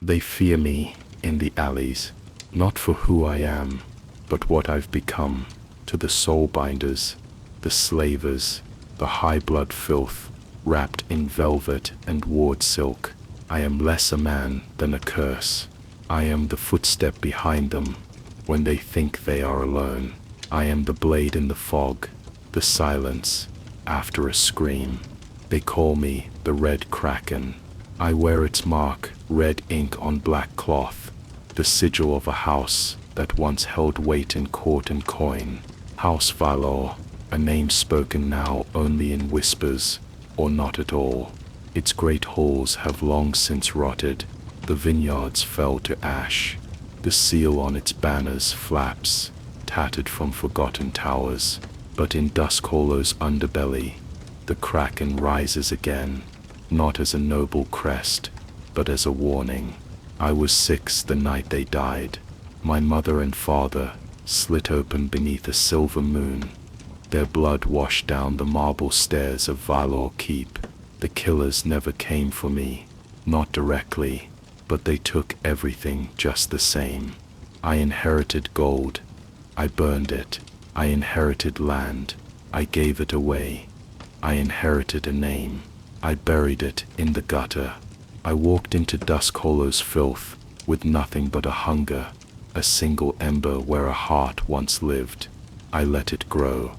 They fear me in the alleys, not for who I am, but what I've become. To the soul-binders, the slavers, the high-blood filth, wrapped in velvet and ward silk, I am less a man than a curse. I am the footstep behind them when they think they are alone. I am the blade in the fog, the silence after a scream. They call me the Red Crackling. I wear its mark, red ink on black cloth, the sigil of a house that once held weight in court and coin. House Valor, a name spoken now only in whispers, or not at all. Its great halls have long since rotted, the vineyards fell to ash. The seal on its banners flaps, tattered from forgotten towers. But in Dusk Hollow's underbelly, the Kraken rises again, not as a noble crest, but as a warning. I was 6 the night they died. My mother and father, slit open beneath a silver moon. Their blood washed down the marble stairs of Valor Keep. The killers never came for me, not directly, but they took everything just the same. I inherited gold. I burned it. I inherited land. I gave it away. I inherited a name. I buried it in the gutter. I walked into Dusk Hollow's filth with nothing but a hunger, a single ember where a heart once lived. I let it grow,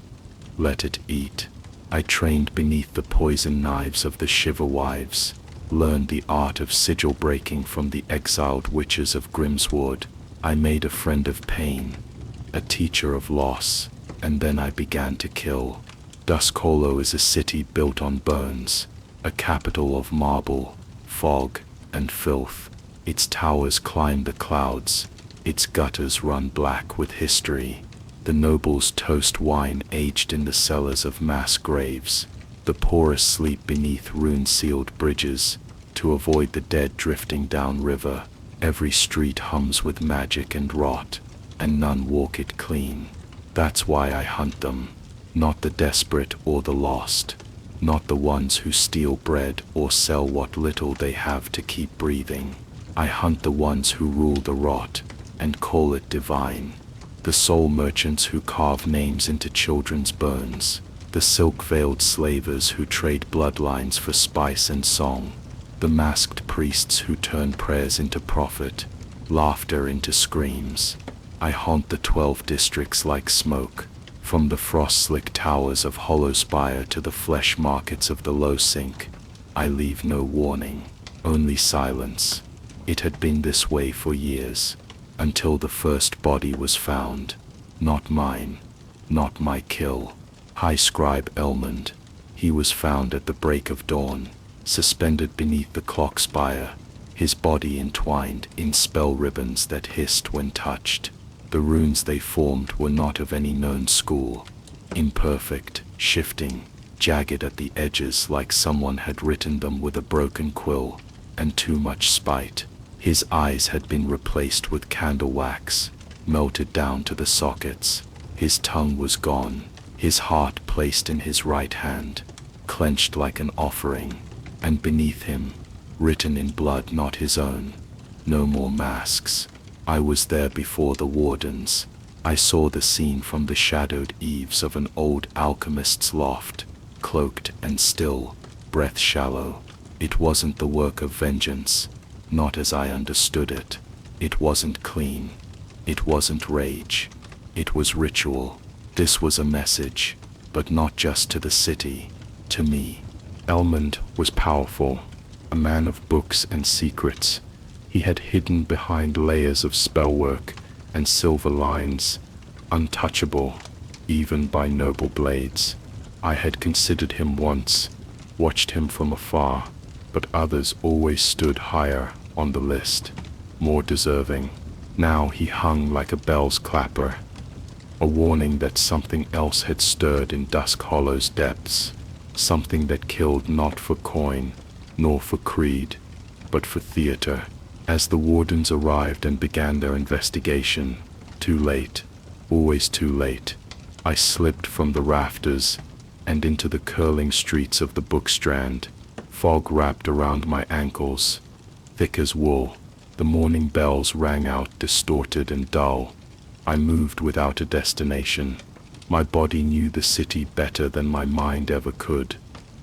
let it eat. I trained beneath the poison knives of the shiver wives, learned the art of sigil breaking from the exiled witches of Grimswood. I made a friend of pain, a teacher of loss, and then I began to kill. Dusk Hollow is a city built on bones, a capital of marble, fog, and filth. Its towers climb the clouds, its gutters run black with history. The nobles toast wine aged in the cellars of mass graves. The poorest sleep beneath rune-sealed bridges to avoid the dead drifting down river. Every street hums with magic and rot, and none walk it clean. That's why I hunt them, not the desperate or the lost, not the ones who steal bread or sell what little they have to keep breathing. I hunt the ones who rule the rot and call it divine. The soul merchants who carve names into children's bones, the silk-veiled slavers who trade bloodlines for spice and song, the masked priests who turn prayers into profit, laughter into screams. I haunt the 12 districts like smoke, from the frost-slick towers of Hollow Spire to the flesh markets of the Low Sink. I leave no warning, only silence. It had been this way for years, until the first body was found. Not mine, not my kill. High Scribe Elmond. He was found at the break of dawn, suspended beneath the clock spire, his body entwined in spell ribbons that hissed when touched. The runes they formed were not of any known school. Imperfect, shifting, jagged at the edges like someone had written them with a broken quill, and too much spite. His eyes had been replaced with candle wax, melted down to the sockets. His tongue was gone, his heart placed in his right hand, clenched like an offering, and beneath him, written in blood not his own, no more masks. I was there before the wardens. I saw the scene from the shadowed eaves of an old alchemist's loft, cloaked and still, breath shallow. It wasn't the work of vengeance, not as I understood it. It wasn't clean. It wasn't rage. It was ritual. This was a message, but not just to the city, to me. Elmond was powerful, a man of books and secrets. He had hidden behind layers of spellwork and silver lines, untouchable, even by noble blades. I had considered him once, watched him from afar, but others always stood higher on the list, more deserving. Now he hung like a bell's clapper, a warning that something else had stirred in Dusk Hollow's depths, something that killed not for coin, nor for creed, but for theater. As the wardens arrived and began their investigation, too late, always too late, I slipped from the rafters and into the curling streets of the Book Strand. Fog wrapped around my ankles, thick as wool. The morning bells rang out distorted and dull. I moved without a destination. My body knew the city better than my mind ever could.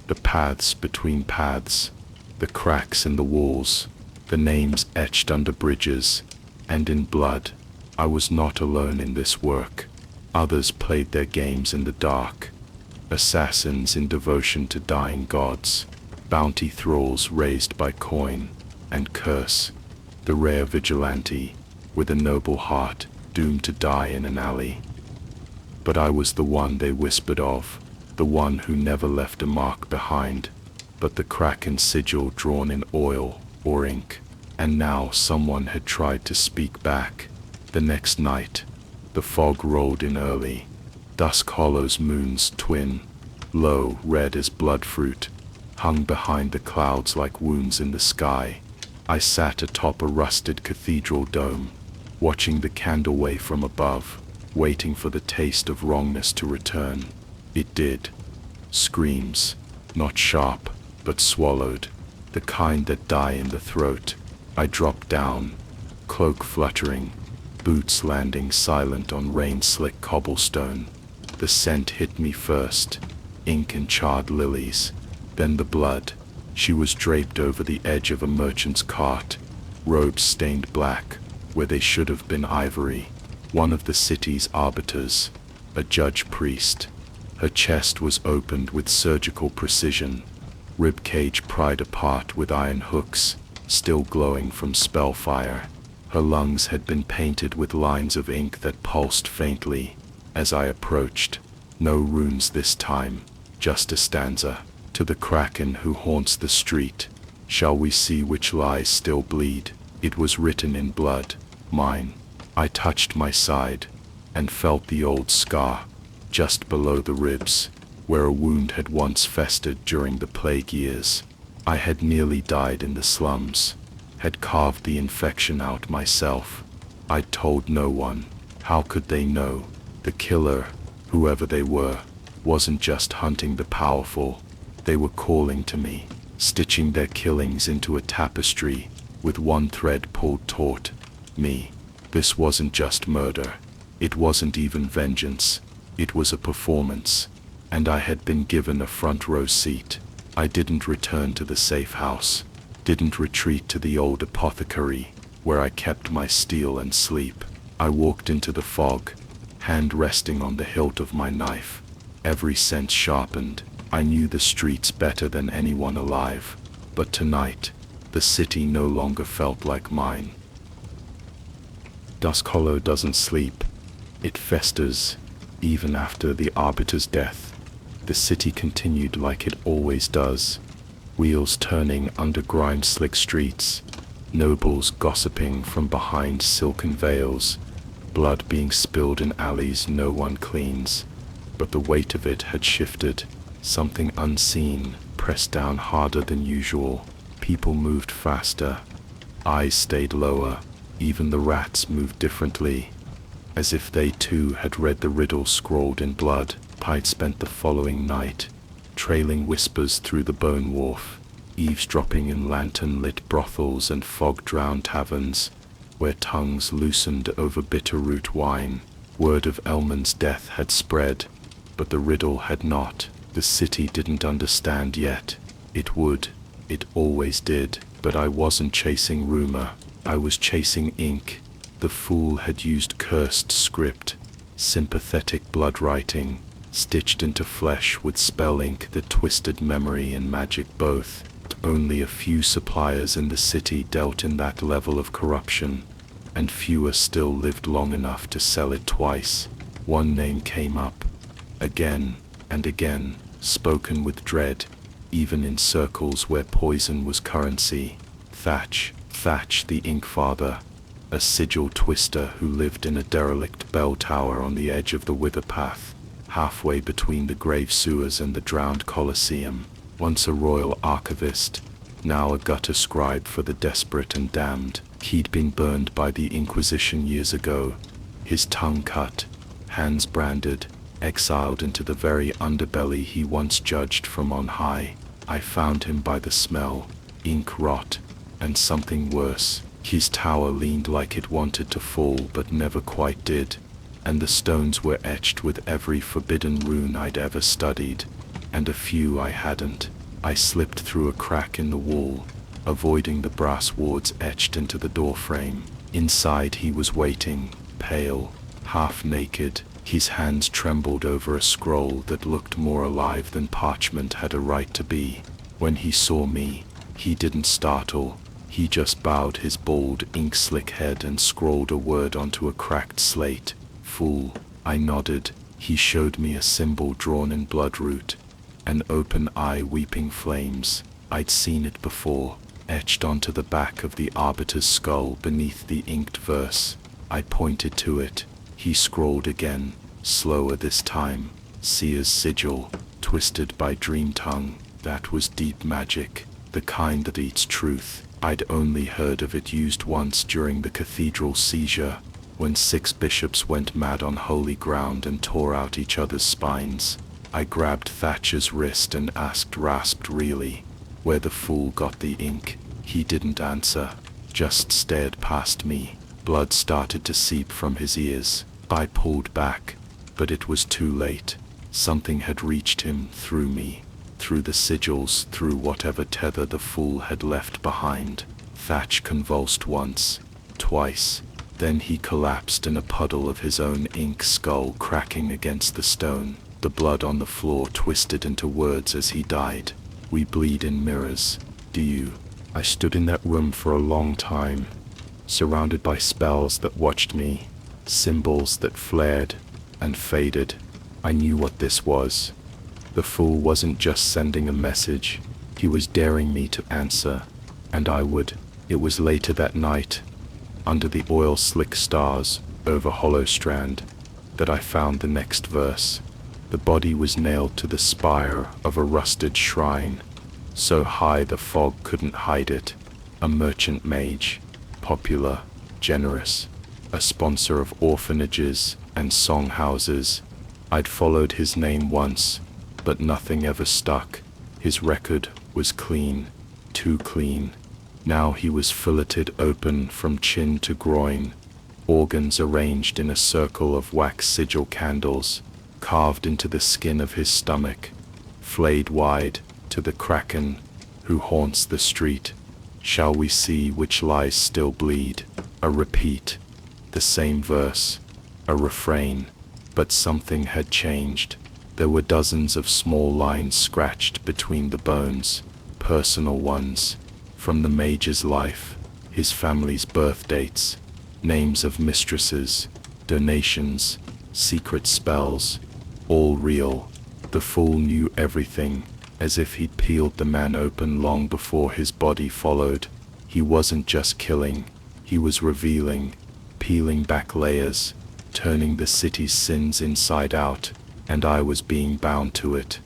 The paths between paths, the cracks in the walls, the names etched under bridges, and in blood. I was not alone in this work. Others played their games in the dark. Assassins in devotion to dying gods, bounty thralls raised by coin and curse, the rare vigilante with a noble heart doomed to die in an alley. But I was the one they whispered of, the one who never left a mark behind, but the Crackling sigil drawn in oil or ink. And now someone had tried to speak back. The next night, the fog rolled in early. Dusk Hollow's moon's twin, low, red as blood fruit, hung behind the clouds like wounds in the sky. I sat atop a rusted cathedral dome, watching the candle way from above, waiting for the taste of wrongness to return. It did. Screams, not sharp, but swallowed, the kind that die in the throat. I dropped down, cloak fluttering, boots landing silent on rain-slick cobblestone. The scent hit me first, ink and charred lilies, then the blood. She was draped over the edge of a merchant's cart, robes stained black, where they should have been ivory. One of the city's arbiters, a judge-priest. Her chest was opened with surgical precision, ribcage pried apart with iron hooks, still glowing from spellfire. Her lungs had been painted with lines of ink that pulsed faintly. As I approached, no runes this time, just a stanza. To the Kraken who haunts the street, shall we see which lies still bleed? It was written in blood, mine. I touched my side, and felt the old scar, just below the ribs, where a wound had once festered during the plague years. I had nearly died in the slums, had carved the infection out myself. I told no one. How could they know? The killer, whoever they were, wasn't just hunting the powerful. They were calling to me, stitching their killings into a tapestry, with one thread pulled taut. Me. This wasn't just murder. It wasn't even vengeance. It was a performance. And I had been given a front row seat. I didn't return to the safe house, didn't retreat to the old apothecary, where I kept my steel and sleep. I walked into the fog, hand resting on the hilt of my knife, every sense sharpened. I knew the streets better than anyone alive, but tonight, the city no longer felt like mine. Dusk Hollow doesn't sleep. It festers, even after the Arbiter's death. The city continued like it always does, wheels turning under grime-slick streets, nobles gossiping from behind silken veils, blood being spilled in alleys no one cleans. But the weight of it had shifted. Something unseen pressed down harder than usual. People moved faster. Eyes stayed lower. Even the rats moved differently, as if they too had read the riddle scrawled in blood. I'd spent the following night, trailing whispers through the bone wharf, eavesdropping in lantern-lit brothels and fog-drowned taverns, where tongues loosened over bitter-root wine. Word of Elman's death had spread, but the riddle had not. The city didn't understand yet. It would. It always did. But I wasn't chasing rumor. I was chasing ink. The fool had used cursed script, sympathetic blood writing, stitched into flesh with spell ink that twisted memory and magic both. Only a few suppliers in the city dealt in that level of corruption, and fewer still lived long enough to sell it twice. One name came up, again and again, spoken with dread, even in circles where poison was currency. Thatch the Ink Father, a sigil twister who lived in a derelict bell tower on the edge of the Wither Path, halfway between the grave sewers and the drowned Colosseum. Once a royal archivist, now a gutter scribe for the desperate and damned. He'd been burned by the Inquisition years ago, his tongue cut, hands branded, exiled into the very underbelly he once judged from on high. I found him by the smell, ink rot, and something worse. His tower leaned like it wanted to fall but never quite did, and the stones were etched with every forbidden rune I'd ever studied, and a few I hadn't. I slipped through a crack in the wall, avoiding the brass wards etched into the doorframe. Inside he was waiting, pale, half naked. His hands trembled over a scroll that looked more alive than parchment had a right to be. When he saw me, he didn't startle. He just bowed his bald, ink-slick head and scrawled a word onto a cracked slate. Fool. I nodded. He showed me a symbol drawn in bloodroot. An open eye weeping flames. I'd seen it before, etched onto the back of the arbiter's skull beneath the inked verse. I pointed to it. He scrawled again, slower this time. Seer's sigil, twisted by dream tongue. That was deep magic, the kind that eats truth. I'd only heard of it used once during the cathedral seizure, when 6 bishops went mad on holy ground and tore out each other's spines. I grabbed Thatcher's wrist and rasped really, where the fool got the ink. He didn't answer, just stared past me. Blood started to seep from his ears. I pulled back, but it was too late. Something had reached him through me, through the sigils, through whatever tether the fool had left behind. Thatch convulsed once, twice, then he collapsed in a puddle of his own ink, skull cracking against the stone. The blood on the floor twisted into words as he died. We bleed in mirrors. Do you? I stood in that room for a long time, surrounded by spells that watched me, symbols that flared and faded. I knew what this was. The fool wasn't just sending a message, he was daring me to answer, and I would. It was later that night, under the oil-slick stars over Hollow Strand, that I found the next verse. The body was nailed to the spire of a rusted shrine, so high the fog couldn't hide it. A merchant mage, popular, generous, a sponsor of orphanages and songhouses. I'd followed his name once, but nothing ever stuck. His record was clean, too clean. Now he was filleted open from chin to groin, organs arranged in a circle of wax sigil candles, carved into the skin of his stomach, flayed wide to the Crackling who haunts the street. Shall we see which lies still bleed? A repeat, the same verse, a refrain, but something had changed. There were dozens of small lines scratched between the bones, personal ones, from the mage's life, his family's birth dates, names of mistresses, donations, secret spells, all real. The fool knew everything, as if he'd peeled the man open long before his body followed. He wasn't just killing, he was revealing, peeling back layers, turning the city's sins inside out, and I was being bound to it.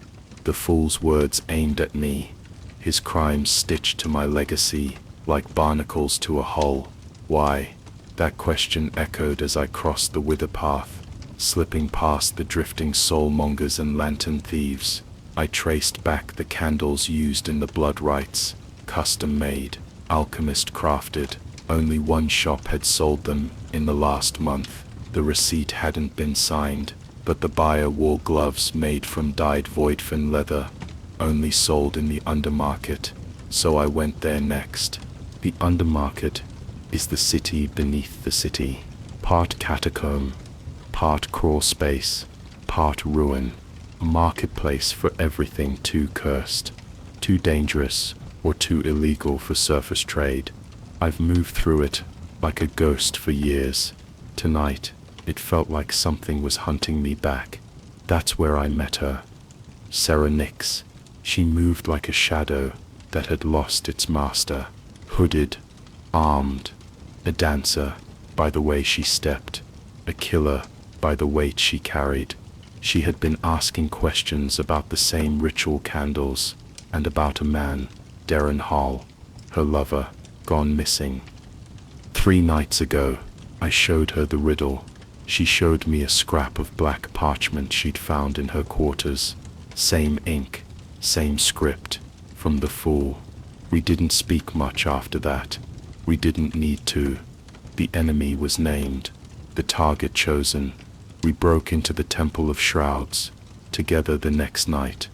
The fool's words aimed at me, his crimes stitched to my legacy, like barnacles to a hull. Why? That question echoed as I crossed the wither path, slipping past the drifting soulmongers and lantern thieves. I traced back the candles used in the blood rites, custom made, alchemist crafted. Only one shop had sold them in the last month. The receipt hadn't been signed, but the buyer wore gloves made from dyed voidfin leather, only sold in the undermarket, so I went there next. The undermarket is the city beneath the city, part catacomb, part crawl space, part ruin, a marketplace for everything too cursed, too dangerous, or too illegal for surface trade. I've moved through it like a ghost for years. Tonight, it felt like something was hunting me back. That's where I met her. Sarah Nix. She moved like a shadow that had lost its master. Hooded, armed, a dancer by the way she stepped, a killer by the weight she carried. She had been asking questions about the same ritual candles and about a man, Darren Hall, her lover, gone missing. 3 nights ago, I showed her the riddle. She showed me a scrap of black parchment she'd found in her quarters. Same ink, same script, from the fool. We didn't speak much after that. We didn't need to. The enemy was named, the target chosen. We broke into the Temple of Shrouds, together the next night.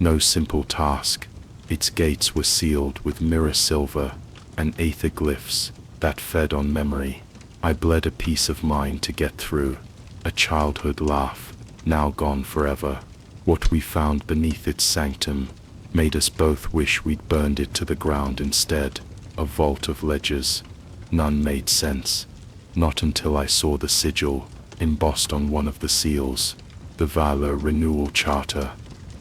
No simple task. Its gates were sealed with mirror silver and aether glyphs that fed on memory. I bled a piece of mine to get through, a childhood laugh, now gone forever. What we found beneath its sanctum made us both wish we'd burned it to the ground instead. A vault of ledgers. None made sense. Not until I saw the sigil embossed on one of the seals. The Valor Renewal Charter,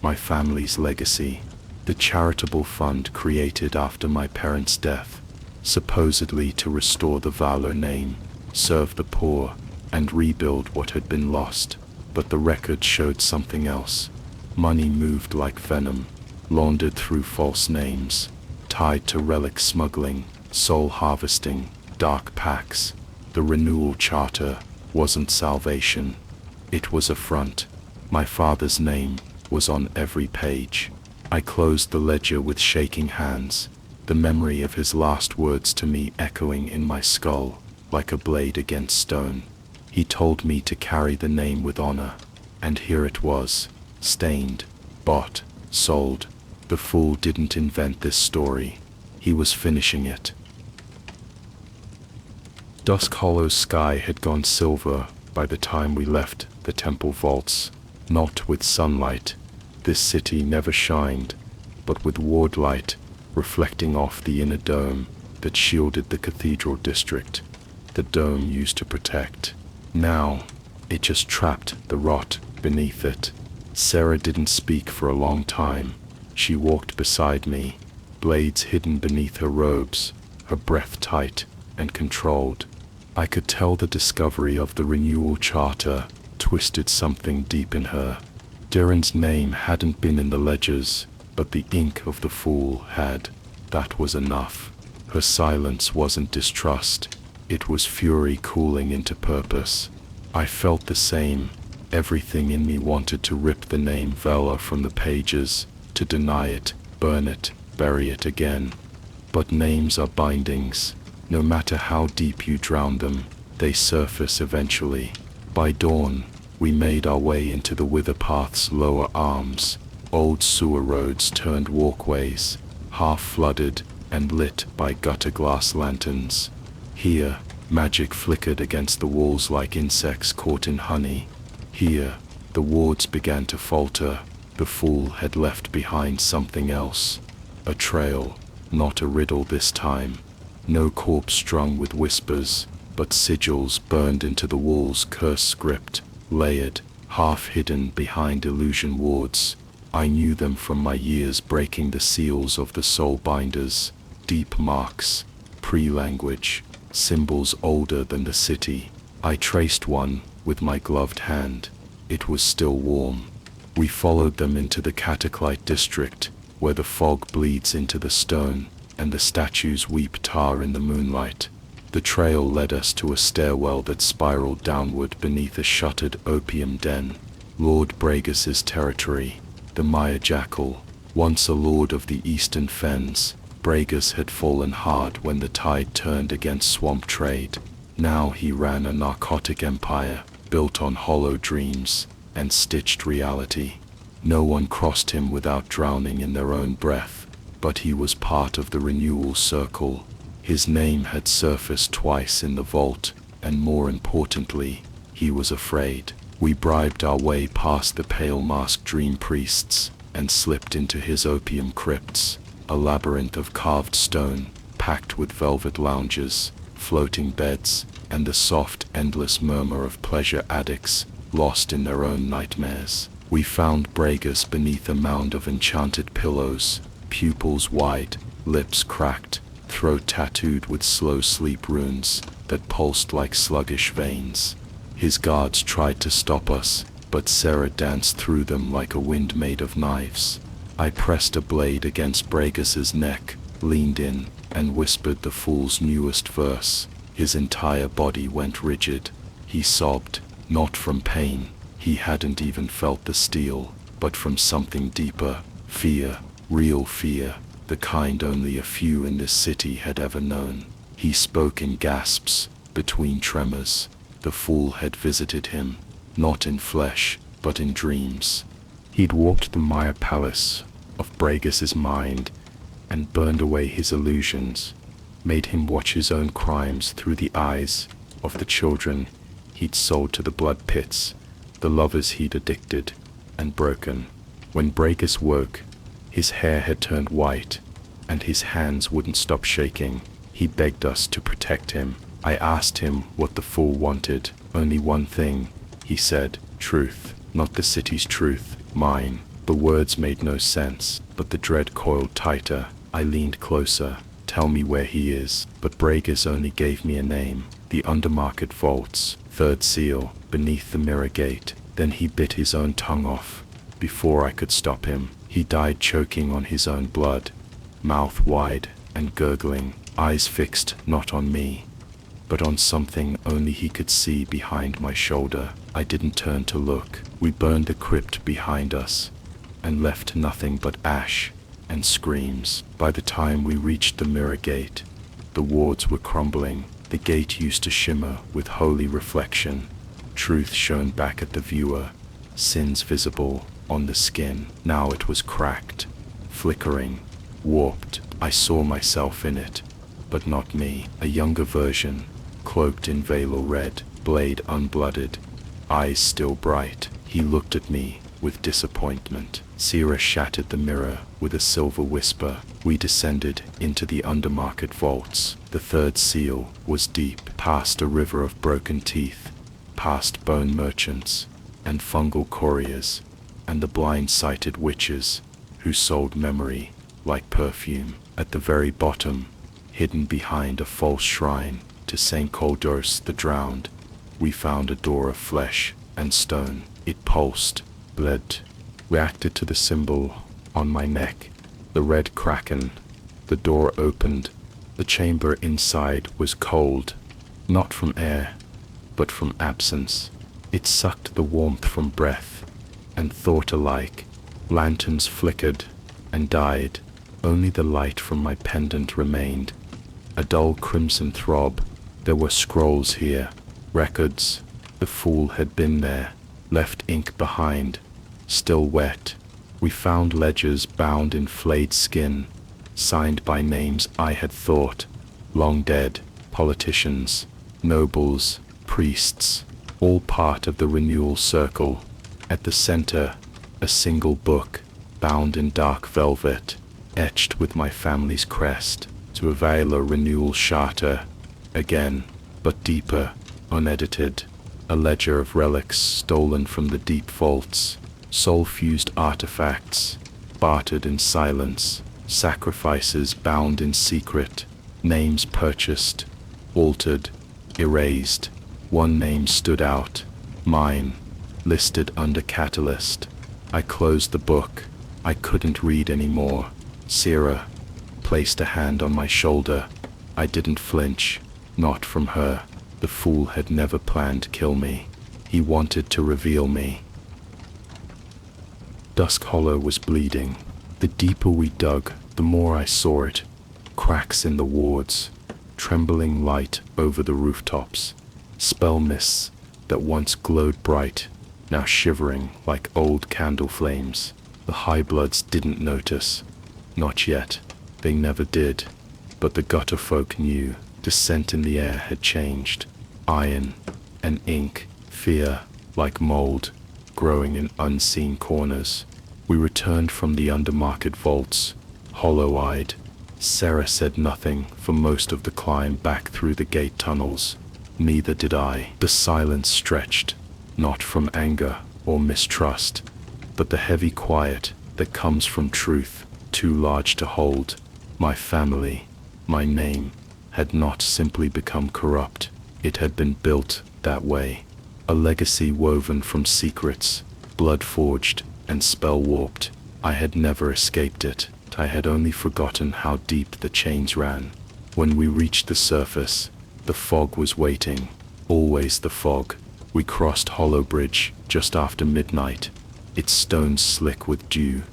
my family's legacy. The charitable fund created after my parents' death, supposedly to restore the Valor name, serve the poor, and rebuild what had been lost. But the record showed something else. Money moved like venom, laundered through false names, tied to relic smuggling, soul harvesting, dark pacts. The Renewal Charter wasn't salvation. It was a front. My father's name was on every page. I closed the ledger with shaking hands, the memory of his last words to me echoing in my skull like a blade against stone. He told me to carry the name with honor, and here it was, stained, bought, sold. The fool didn't invent this story. He was finishing it. Dusk Hollow's sky had gone silver by the time we left the temple vaults, not with sunlight. This city never shined, but with ward light reflecting off the inner dome that shielded the cathedral district. The dome used to protect. Now, it just trapped the rot beneath it. Sarah didn't speak for a long time. She walked beside me, blades hidden beneath her robes, her breath tight and controlled. I could tell the discovery of the Renewal Charter twisted something deep in her. Durin's name hadn't been in the ledgers, but the ink of the fool had. That was enough. Her silence wasn't distrust. It was fury cooling into purpose. I felt the same. Everything in me wanted to rip the name Vela from the pages, to deny it, burn it, bury it again. But names are bindings. No matter how deep you drown them, they surface eventually. By dawn, we made our way into the Witherpath's lower arms. Old sewer roads turned walkways, half flooded and lit by gutter glass lanterns. Here, magic flickered against the walls like insects caught in honey. Here, the wards began to falter. The fool had left behind something else. A trail, not a riddle this time. No corpse strung with whispers, but sigils burned into the wall's curse script, layered, half hidden behind illusion wards. I knew them from my years breaking the seals of the soul binders. Deep marks, pre-language, symbols older than the city. I traced one with my gloved hand. It was still warm. We followed them into the Cataclite district, where the fog bleeds into the stone, and the statues weep tar in the moonlight. The trail led us to a stairwell that spiraled downward beneath a shuttered opium den. Lord Bragas's territory, the Maya Jackal, once a lord of the eastern fens. Bragas had fallen hard when the tide turned against swamp trade. Now he ran a narcotic empire, built on hollow dreams and stitched reality. No one crossed him without drowning in their own breath, but he was part of the renewal circle. His name had surfaced twice in the vault, and more importantly, he was afraid. We bribed our way past the pale-masked dream priests and slipped into his opium crypts, a labyrinth of carved stone, packed with velvet lounges, floating beds, and the soft, endless murmur of pleasure addicts, lost in their own nightmares. We found Bragas beneath a mound of enchanted pillows, pupils wide, lips cracked, throat tattooed with slow sleep runes that pulsed like sluggish veins. His guards tried to stop us, but Sarah danced through them like a wind made of knives. I pressed a blade against Bragas's neck, leaned in, and whispered the fool's newest verse. His entire body went rigid. He sobbed, not from pain. He hadn't even felt the steel, but from something deeper. Fear, real fear, the kind only a few in this city had ever known. He spoke in gasps, between tremors. The fool had visited him, not in flesh, but in dreams. He'd walked the Maya palace of Bragas's mind and burned away his illusions, made him watch his own crimes through the eyes of the children he'd sold to the blood pits, the lovers he'd addicted and broken. When Bragas woke, his hair had turned white, and his hands wouldn't stop shaking. He begged us to protect him. I asked him what the fool wanted. Only one thing, he said, truth. Not the city's truth, mine. The words made no sense, but the dread coiled tighter. I leaned closer. Tell me where he is. But Bragas only gave me a name. The Undermarket Vaults, third seal, beneath the mirror gate. Then he bit his own tongue off. Before I could stop him, he died choking on his own blood, mouth wide and gurgling, eyes fixed not on me, but on something only he could see behind my shoulder. I didn't turn to look. We burned the crypt behind us and left nothing but ash and screams. By the time we reached the mirror gate, the wards were crumbling. The gate used to shimmer with holy reflection. Truth shone back at the viewer, sins visible on the skin. Now it was cracked, flickering, warped. I saw myself in it, but not me. A younger version, cloaked in veil red, blade unblooded, eyes still bright. He looked at me with disappointment. Sierra shattered the mirror with a silver whisper. We descended into the Undermarket Vaults. The third seal was deep, past a river of broken teeth, past bone merchants and fungal couriers, and the blind-sighted witches who sold memory like perfume. At the very bottom, hidden behind a false shrine to Saint Koldos the Drowned, we found a door of flesh and stone. It pulsed, bled, reacted to the symbol on my neck, the red kraken. The door opened. The chamber inside was cold, not from air, but from absence. It sucked the warmth from breath and thought alike. Lanterns flickered and died. Only the light from my pendant remained, a dull crimson throb. There were scrolls here, records. The fool had been there, left ink behind, still wet. We found ledgers bound in flayed skin, signed by names I had thought long dead, politicians, nobles, priests, all part of the renewal circle. At the center, a single book, bound in dark velvet, etched with my family's crest, to avail a renewal charter, again, but deeper, unedited, a ledger of relics stolen from the deep vaults, soul-fused artifacts, bartered in silence, sacrifices bound in secret, names purchased, altered, erased. One name stood out, mine, listed under catalyst. I closed the book. I couldn't read anymore. Sierra placed a hand on my shoulder. I didn't flinch, not from her. The fool had never planned to kill me. He wanted to reveal me. Dusk Hollow was bleeding. The deeper we dug, the more I saw it. Cracks in the wards, trembling light over the rooftops, spell mists that once glowed bright, now shivering like old candle flames. The high bloods didn't notice. Not yet. They never did. But the gutter folk knew. The scent in the air had changed. Iron and ink, fear, like mold, growing in unseen corners. We returned from the Undermarket Vaults, hollow-eyed. Sarah said nothing for most of the climb back through the gate tunnels. Neither did I. The silence stretched, not from anger or mistrust, but the heavy quiet that comes from truth, too large to hold. My family, my name, had not simply become corrupt. It had been built that way. A legacy woven from secrets, blood-forged and spell-warped. I had never escaped it. I had only forgotten how deep the chains ran. When we reached the surface, the fog was waiting. Always the fog. We crossed Hollow Bridge just after midnight, its stones slick with dew,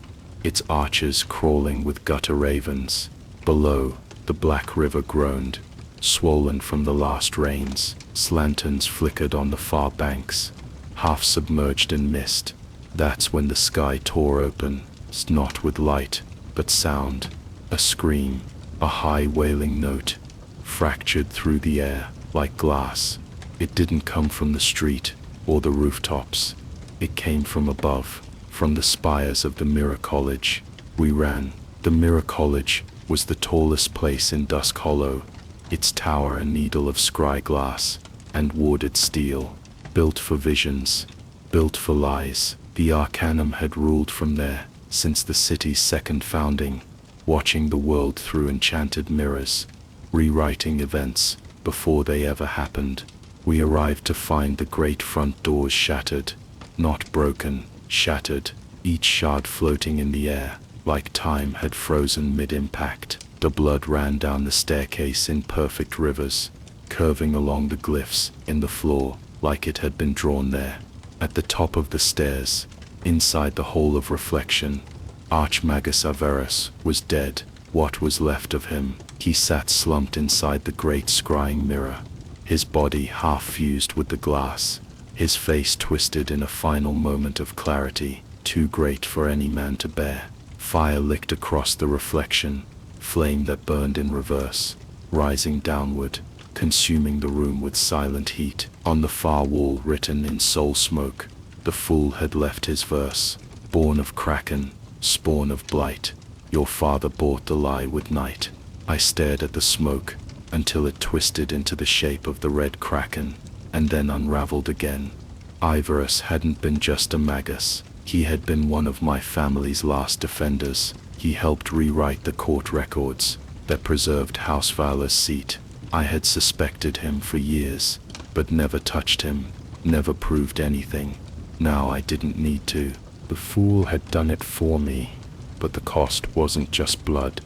its arches crawling with gutter ravens. Below, the black river groaned, swollen from the last rains. Lanterns flickered on the far banks, half submerged in mist. That's when the sky tore open, not with light, but sound. A scream, a high wailing note, fractured through the air like glass. It didn't come from the street or the rooftops. It came from above, from the spires of the Mirror College. We ran. The Mirror College was the tallest place in Dusk Hollow, its tower a needle of scry glass and warded steel, built for visions, built for lies. The Arcanum had ruled from there since the city's second founding, watching the world through enchanted mirrors, rewriting events before they ever happened. We arrived to find the great front doors shattered, not broken, shattered, each shard floating in the air, like time had frozen mid-impact. The blood ran down the staircase in perfect rivers, curving along the glyphs in the floor like it had been drawn there. At the top of the stairs, inside the hole of reflection, Archmagus Averus was dead. What was left of him? He sat slumped inside the great scrying mirror, his body half fused with the glass, his face twisted in a final moment of clarity, too great for any man to bear. Fire licked across the reflection, flame that burned in reverse, rising downward, consuming the room with silent heat. On the far wall, written in soul smoke, the fool had left his verse, born of Kraken, spawn of blight. Your father bought the lie with night. I stared at the smoke until it twisted into the shape of the red Kraken, and then unraveled again. Ivarus hadn't been just a magus. He had been one of my family's last defenders. He helped rewrite the court records that preserved House Vala's seat. I had suspected him for years, but never touched him, never proved anything. Now I didn't need to. The fool had done it for me, but the cost wasn't just blood,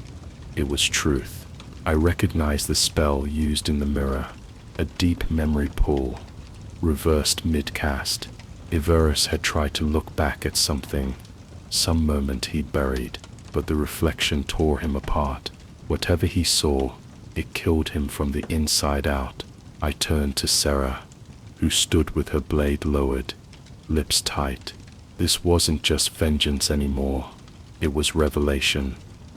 it was truth. I recognized the spell used in the mirror, a deep memory pull, reversed mid-cast. Ivarus had tried to look back at something, some moment he'd buried, but the reflection tore him apart. Whatever he saw, it killed him from the inside out. I turned to Sarah, who stood with her blade lowered, lips tight. This wasn't just vengeance anymore, it was revelation.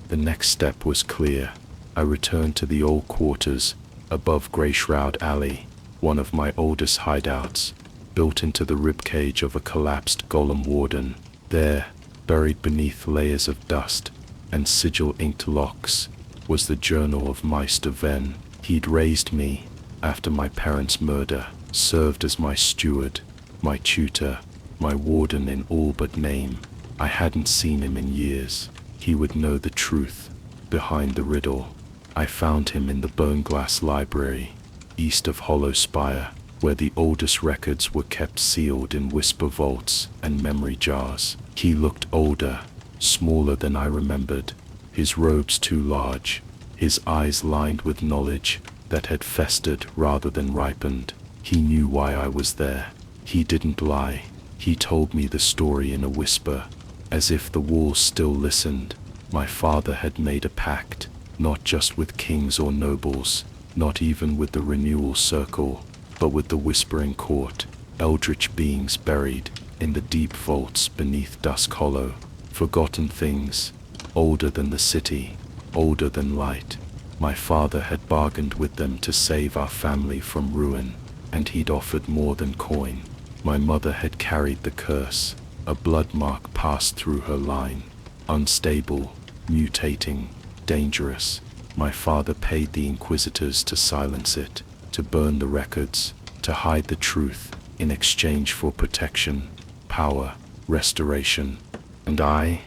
The next step was clear. I returned to the old quarters above Grey Shroud Alley, one of my oldest hideouts, built into the ribcage of a collapsed golem warden. There, buried beneath layers of dust and sigil-inked locks, was the journal of Meister Venn. He'd raised me after my parents' murder, served as my steward, my tutor, my warden in all but name. I hadn't seen him in years. He would know the truth behind the riddle. I found him in the bone-glass library, east of Hollow Spire, where the oldest records were kept sealed in whisper vaults and memory jars. He looked older, smaller than I remembered, his robes too large, his eyes lined with knowledge that had festered rather than ripened. He knew why I was there. He didn't lie. He told me the story in a whisper, as if the walls still listened. My father had made a pact, not just with kings or nobles, not even with the renewal circle, but with the whispering court, eldritch beings buried in the deep vaults beneath Dusk Hollow, forgotten things, older than the city, older than light. My father had bargained with them to save our family from ruin, and he'd offered more than coin. My mother had carried the curse, a blood mark passed through her line, unstable, mutating, dangerous. My father paid the inquisitors to silence it, to burn the records, to hide the truth in exchange for protection, power, restoration. And I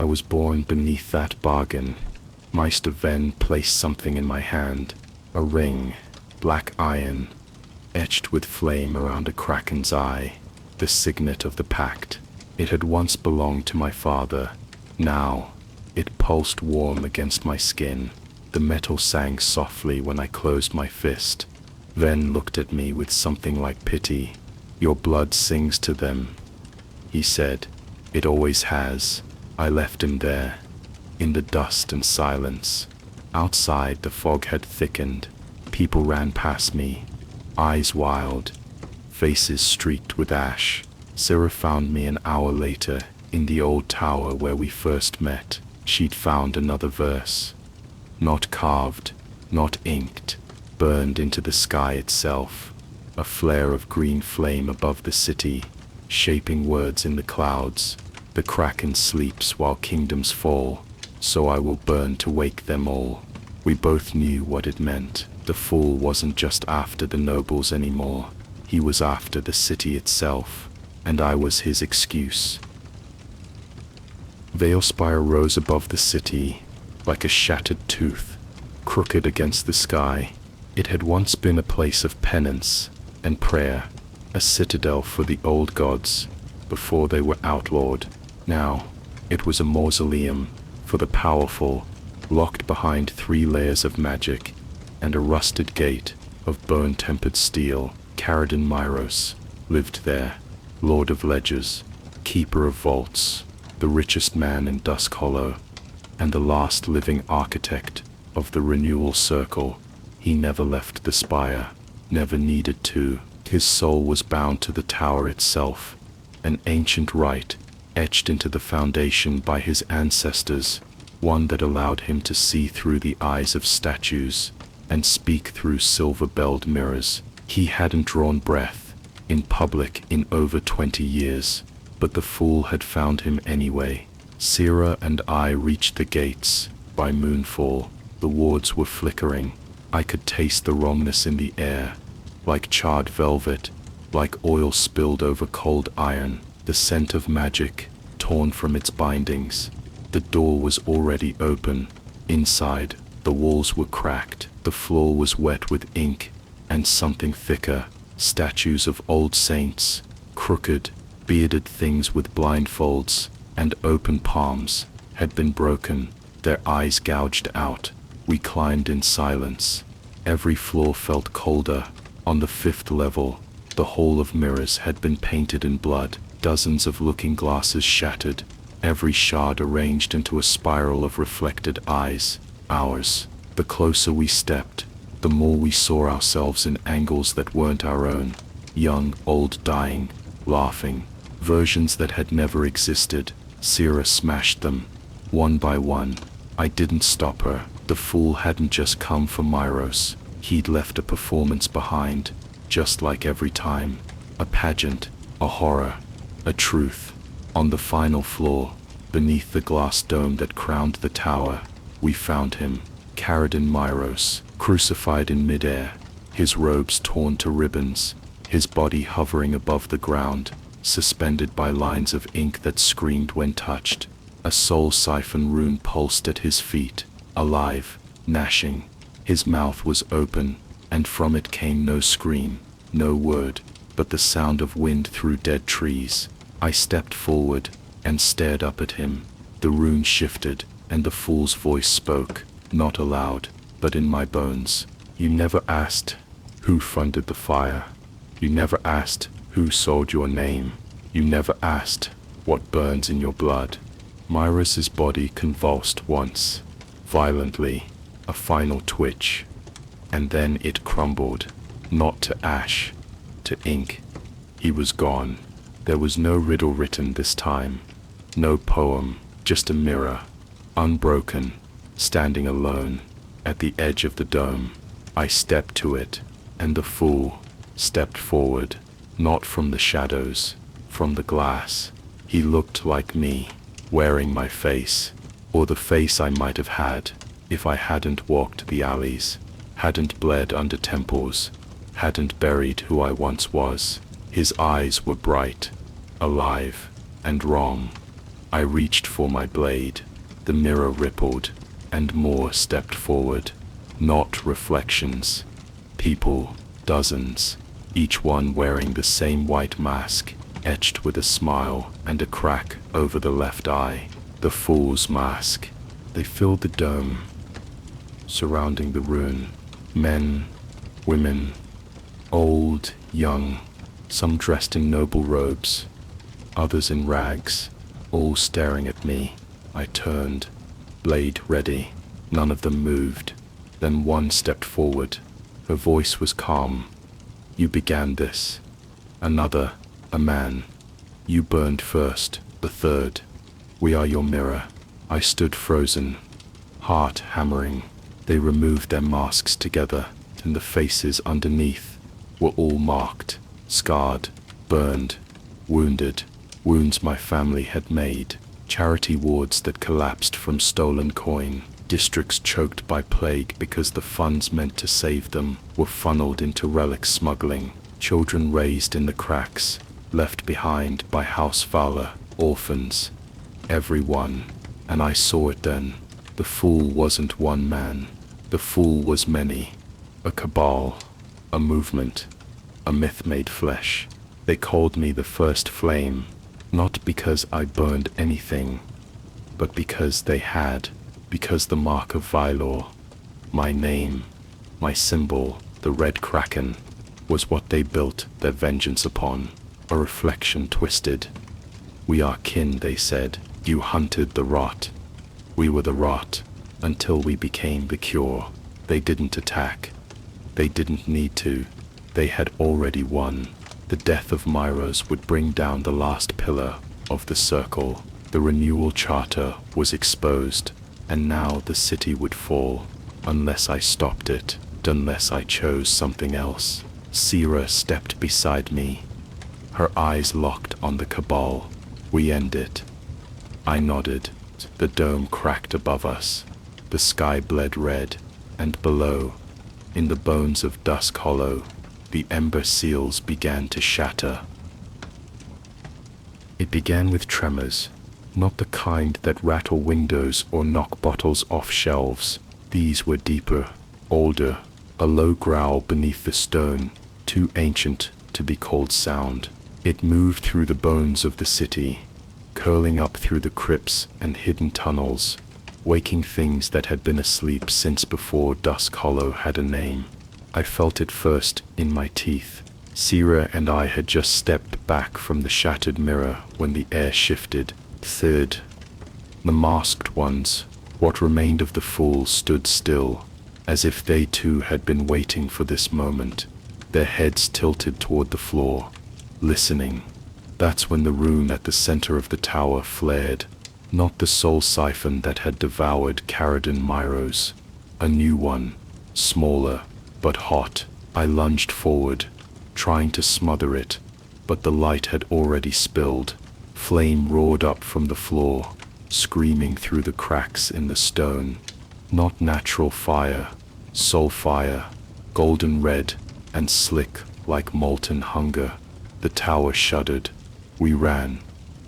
was born beneath that bargain. Meister Venn placed something in my hand, a ring, black iron, etched with flame around a kraken's eye, the signet of the pact. It had once belonged to my father. Now, it pulsed warm against my skin. The metal sang softly when I closed my fist. Venn looked at me with something like pity. Your blood sings to them, he said. It always has. I left him there, in the dust and silence. Outside the fog had thickened, People ran past me, eyes wild, faces streaked with ash. Sarah found me an hour later in the old tower where we first met. She'd found another verse, not carved, not inked, burned into the sky itself, a flare of green flame above the city, shaping words in the clouds. The Crackling sleeps while kingdoms fall, so I will burn to wake them all. We both knew what it meant. The fool wasn't just after the nobles anymore. He was after the city itself, and I was his excuse. Veilspire rose above the city, like a shattered tooth, crooked against the sky. It had once been a place of penance and prayer, a citadel for the old gods, before they were outlawed. Now, it was a mausoleum for the powerful, locked behind 3 layers of magic, and a rusted gate of bone-tempered steel. Caradon Myros lived there, Lord of Ledgers, Keeper of Vaults, the richest man in Dusk Hollow, and the last living architect of the Renewal Circle. He never left the spire, never needed to. His soul was bound to the tower itself, an ancient rite etched into the foundation by his ancestors, one that allowed him to see through the eyes of statues and speak through silver-belled mirrors. He hadn't drawn breath in public in over 20 years, but the fool had found him anyway. Sierra and I reached the gates by moonfall. The wards were flickering. I could taste the wrongness in the air, like charred velvet, like oil spilled over cold iron, the scent of magic torn from its bindings. The door was already open. Inside, the walls were cracked. The floor was wet with ink and something thicker. Statues of old saints, crooked, bearded things with blindfolds and open palms, had been broken, their eyes gouged out. We climbed in silence. Every floor felt colder. On the 5th level, the hall of mirrors had been painted in blood, dozens of looking glasses shattered, every shard arranged into a spiral of reflected eyes. Ours. The closer we stepped, the more we saw ourselves in angles that weren't our own. Young, old, dying, laughing. Versions that had never existed. Sierra smashed them, one by one. I didn't stop her. The fool hadn't just come for Myros. He'd left a performance behind, just like every time. A pageant, a horror, a truth. On the final floor, beneath the glass dome that crowned the tower, we found him, Caradon Myros, crucified in midair, his robes torn to ribbons, his body hovering above the ground, suspended by lines of ink that screamed when touched. A soul siphon rune pulsed at his feet, alive, gnashing. His mouth was open, and from it came no scream, no word, but the sound of wind through dead trees. I stepped forward and stared up at him. The rune shifted, and the fool's voice spoke, not aloud, but in my bones. You never asked who funded the fire. You never asked who sold your name. You never asked what burns in your blood. Myros' body convulsed once, violently, a final twitch, and then it crumbled, not to ash, to ink. He was gone. There was no riddle written this time, no poem, just a mirror, unbroken, standing alone, at the edge of the dome. I stepped to it, and the fool stepped forward, not from the shadows, from the glass. He looked like me, wearing my face, or the face I might have had if I hadn't walked the alleys, hadn't bled under temples, hadn't buried who I once was. His eyes were bright, alive, and wrong. I reached for my blade. The mirror rippled, and more stepped forward. Not reflections. People, dozens, each one wearing the same white mask, etched with a smile and a crack over the left eye. The fool's mask. They filled the dome, surrounding the rune. Men, women, old, young, some dressed in noble robes, others in rags, all staring at me. I turned, blade ready. None of them moved. Then one stepped forward, Her voice was calm. You began this. Another, a man. You burned first, the third. We are your mirror. I stood frozen, heart hammering. They removed their masks together, and the faces underneath were all marked, scarred, burned, wounded. Wounds my family had made. Charity wards that collapsed from stolen coin. Districts choked by plague because the funds meant to save them were funneled into relic smuggling. Children raised in the cracks, left behind by house fowler, orphans. Everyone, and I saw it then. The fool wasn't one man. The fool was many. A cabal, a movement, a myth made flesh. They called me the first flame, not because I burned anything, but because they had, because the mark of Vylor, my name, my symbol, the red kraken, was what they built their vengeance upon, a reflection twisted. We are kin, they said. You hunted the rot. We were the rot, until we became the cure. They didn't attack. They didn't need to. They had already won. The death of Myros would bring down the last pillar of the circle. The renewal charter was exposed, and now the city would fall, unless I stopped it, unless I chose something else. Sira stepped beside me, her eyes locked on the cabal. We end it. I nodded. The dome cracked above us. The sky bled red, and below, in the bones of Dusk Hollow, the ember seals began to shatter. It began with tremors, not the kind that rattle windows or knock bottles off shelves. These were deeper, older, a low growl beneath the stone, too ancient to be called sound. It moved through the bones of the city, curling up through the crypts and hidden tunnels, waking things that had been asleep since before Dusk Hollow had a name. I felt it first in my teeth. Sira and I had just stepped back from the shattered mirror when the air shifted. Third, the masked ones, what remained of the fools, stood still, as if they too had been waiting for this moment, their heads tilted toward the floor, listening. That's when the rune at the center of the tower flared, not the soul siphon that had devoured Caradon Myros. A new one, smaller, but hot. I lunged forward, trying to smother it, but the light had already spilled. Flame roared up from the floor, screaming through the cracks in the stone. Not natural fire, soul fire, golden red and slick like molten hunger. The tower shuddered. We ran.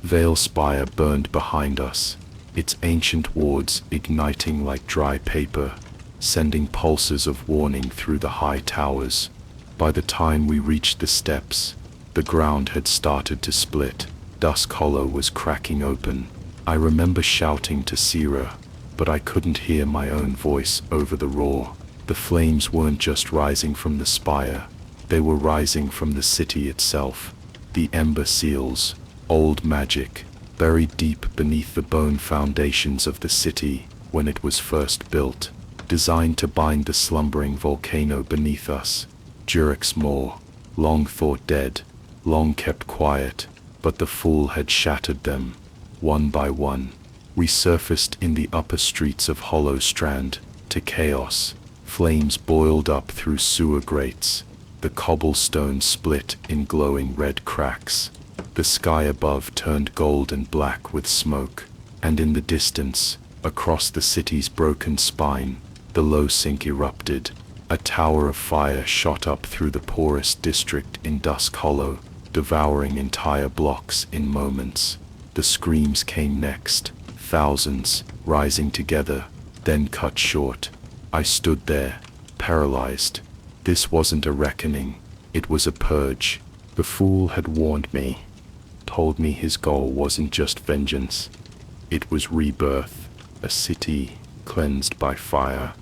Vale Spire burned behind us, its ancient wards igniting like dry paper, sending pulses of warning through the high towers. By the time we reached the steps, the ground had started to split. Dusk Hollow was cracking open. I remember shouting to Sira, but I couldn't hear my own voice over the roar. The flames weren't just rising from the spire, they were rising from the city itself. The ember seals, old magic, buried deep beneath the bone foundations of the city when it was first built, designed to bind the slumbering volcano beneath us. Jurex Moor, long thought dead, long kept quiet, but the fool had shattered them, one by one. We surfaced in the upper streets of Hollow Strand, to chaos. Flames boiled up through sewer grates. The cobblestone split in glowing red cracks. The sky above turned gold and black with smoke, and in the distance, across the city's broken spine, the low sink erupted. A tower of fire shot up through the poorest district in Dusk Hollow, devouring entire blocks in moments. The screams came next, thousands, rising together, then cut short. I stood there, paralyzed. This wasn't a reckoning, it was a purge. The fool had warned me, told me his goal wasn't just vengeance, it was rebirth, a city cleansed by fire.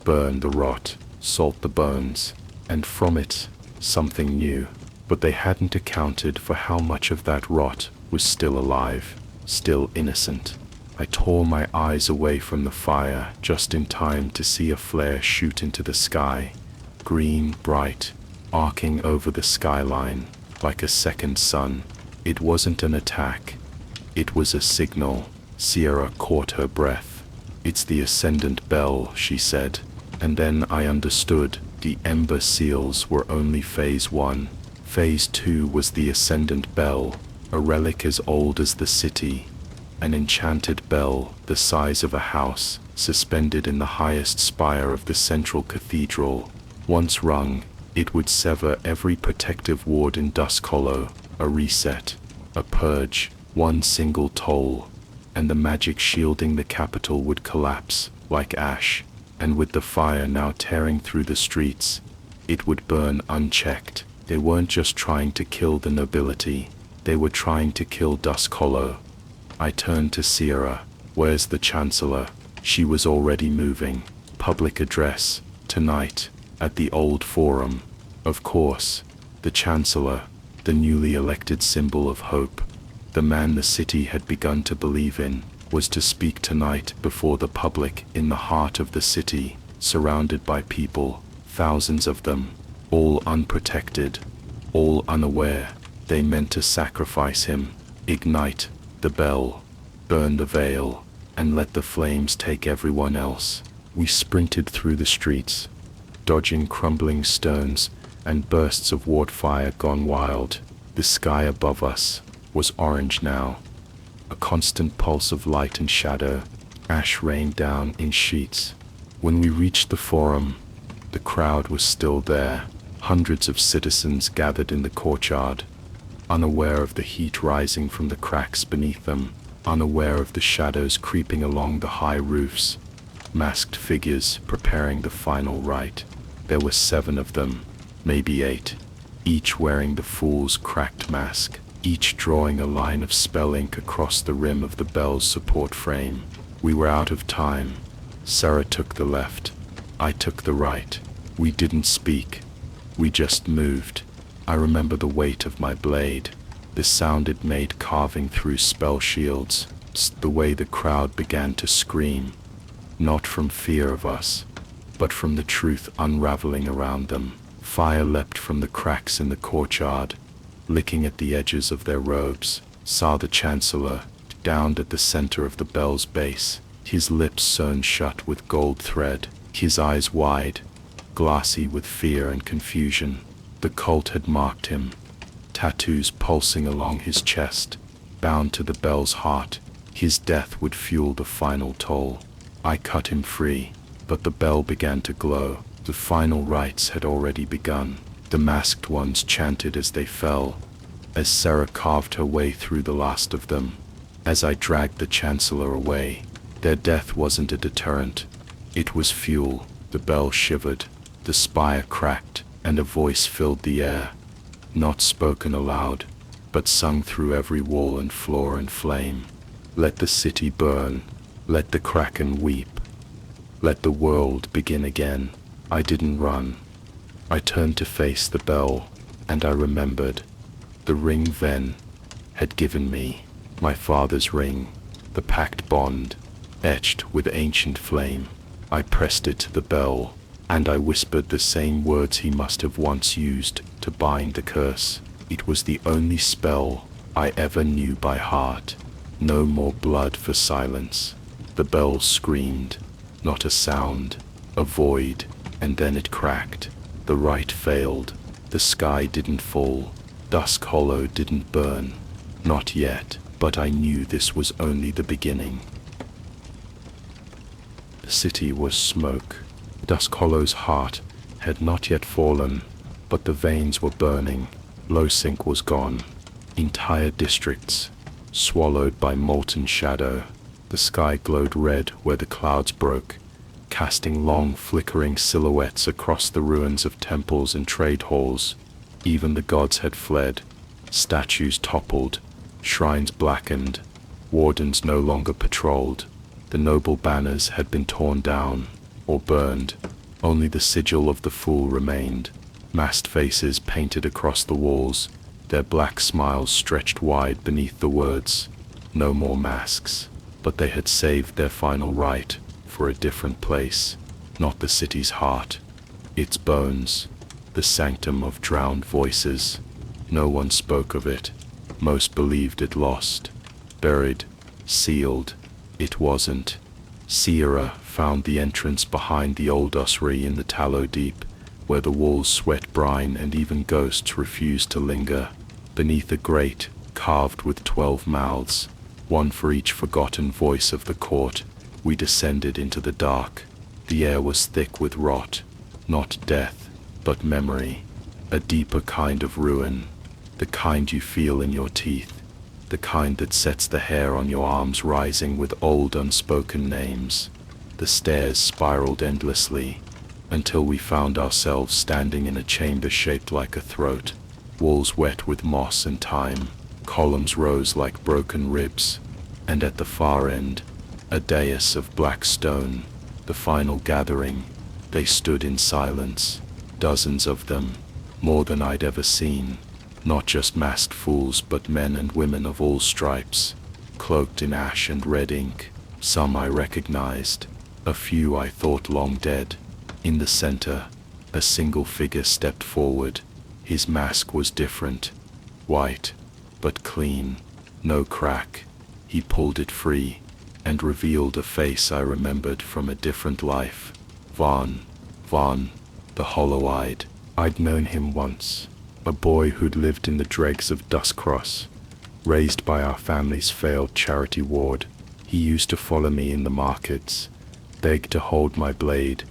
Burn the rot, salt the bones, and from it, something new. But they hadn't accounted for how much of that rot was still alive, still innocent. I tore my eyes away from the fire just in time to see a flare shoot into the sky. green, bright, arcing over the skyline like a second sun. It wasn't an attack. It was a signal. Sierra caught her breath. "It's the ascendant bell," she said. And then I understood. The ember seals were only phase 1. Phase 2 was the ascendant bell, a relic as old as the city. An enchanted bell the size of a house, suspended in the highest spire of the central cathedral. Once rung, it would sever every protective ward in Dusk Hollow. A reset, a purge, one single toll, and the magic shielding the capital would collapse like ash. And with the fire now tearing through the streets, it would burn unchecked. They weren't just trying to kill the nobility, they were trying to kill Dusk Hollow. I turned to Sierra. "Where's the Chancellor?" She was already moving. "Public address, tonight, at the old forum." Of course, the Chancellor, the newly elected symbol of hope, the man the city had begun to believe in, was to speak tonight before the public in the heart of the city, surrounded by people, thousands of them, all unprotected, all unaware. They meant to sacrifice him, ignite the bell, burn the veil, and let the flames take everyone else. We sprinted through the streets, dodging crumbling stones and bursts of ward fire gone wild. The sky above us was orange now, a constant pulse of light and shadow. Ash rained down in sheets. When we reached the forum, the crowd was still there. Hundreds of citizens gathered in the courtyard, unaware of the heat rising from the cracks beneath them, unaware of the shadows creeping along the high roofs. Masked figures preparing the final rite. There were 7 of them, maybe 8, each wearing the fool's cracked mask, each drawing a line of spell ink across the rim of the bell's support frame. We were out of time. Sarah took the left. I took the right. We didn't speak. We just moved. I remember the weight of my blade, the sound it made carving through spell shields, the way the crowd began to scream, not from fear of us, but from the truth unraveling around them. Fire leapt from the cracks in the courtyard, licking at the edges of their robes. Saw the Chancellor, downed at the center of the bell's base, his lips sewn shut with gold thread, his eyes wide, glassy with fear and confusion. The cult had marked him, tattoos pulsing along his chest, bound to the bell's heart. His death would fuel the final toll. I cut him free, but the bell began to glow. The final rites had already begun. The masked ones chanted as they fell, as Sarah carved her way through the last of them. As I dragged the Chancellor away, their death wasn't a deterrent. It was fuel. The bell shivered, the spire cracked, and a voice filled the air, not spoken aloud, but sung through every wall and floor and flame. Let the city burn, let the Kraken weep, let the world begin again. I didn't run. I turned to face the bell, and I remembered. The ring Ven had given me, my father's ring, the pact bond, etched with ancient flame. I pressed it to the bell, and I whispered the same words he must have once used to bind the curse. It was the only spell I ever knew by heart. No more blood for silence. The bell screamed, not a sound, a void, and then it cracked. The rite failed. The sky didn't fall. Dusk Hollow didn't burn. Not yet, but I knew this was only the beginning. The city was smoke. Dusk Hollow's heart had not yet fallen, but the veins were burning. Low Sink was gone. Entire districts swallowed by molten shadow. The sky glowed red where the clouds broke, casting long flickering silhouettes across the ruins of temples and trade halls. Even the gods had fled. Statues toppled, shrines blackened, wardens no longer patrolled. The noble banners had been torn down or burned. Only the sigil of the fool remained. Masked faces painted across the walls, their black smiles stretched wide beneath the words. No more masks. But they had saved their final rite for a different place, not the city's heart, Its bones, the sanctum of drowned voices. No one spoke of it. Most believed it lost, buried, sealed. It wasn't. Sierra found the entrance behind the old ossuary in the tallow deep, where the walls sweat brine and even ghosts refused to linger. Beneath a grate, carved with 12 mouths, one for each forgotten voice of the court, we descended into the dark. The air was thick with rot, not death, but memory. A deeper kind of ruin, the kind you feel in your teeth, the kind that sets the hair on your arms rising with old unspoken names. The stairs spiraled endlessly, until we found ourselves standing in a chamber shaped like a throat, walls wet with moss and time, columns rose like broken ribs, and at the far end, a dais of black stone, the final gathering. They stood in silence, dozens of them, more than I'd ever seen, not just masked fools but men and women of all stripes, cloaked in ash and red ink. Some I recognized, a few I thought long dead. In the center, a single figure stepped forward. His mask was different, white, but clean, no crack. He pulled it free, and revealed a face I remembered from a different life. Vaughn, the hollow-eyed. I'd known him once, a boy who'd lived in the dregs of Dustcross, raised by our family's failed charity ward. He used to follow me in the markets, beg to hold my blade,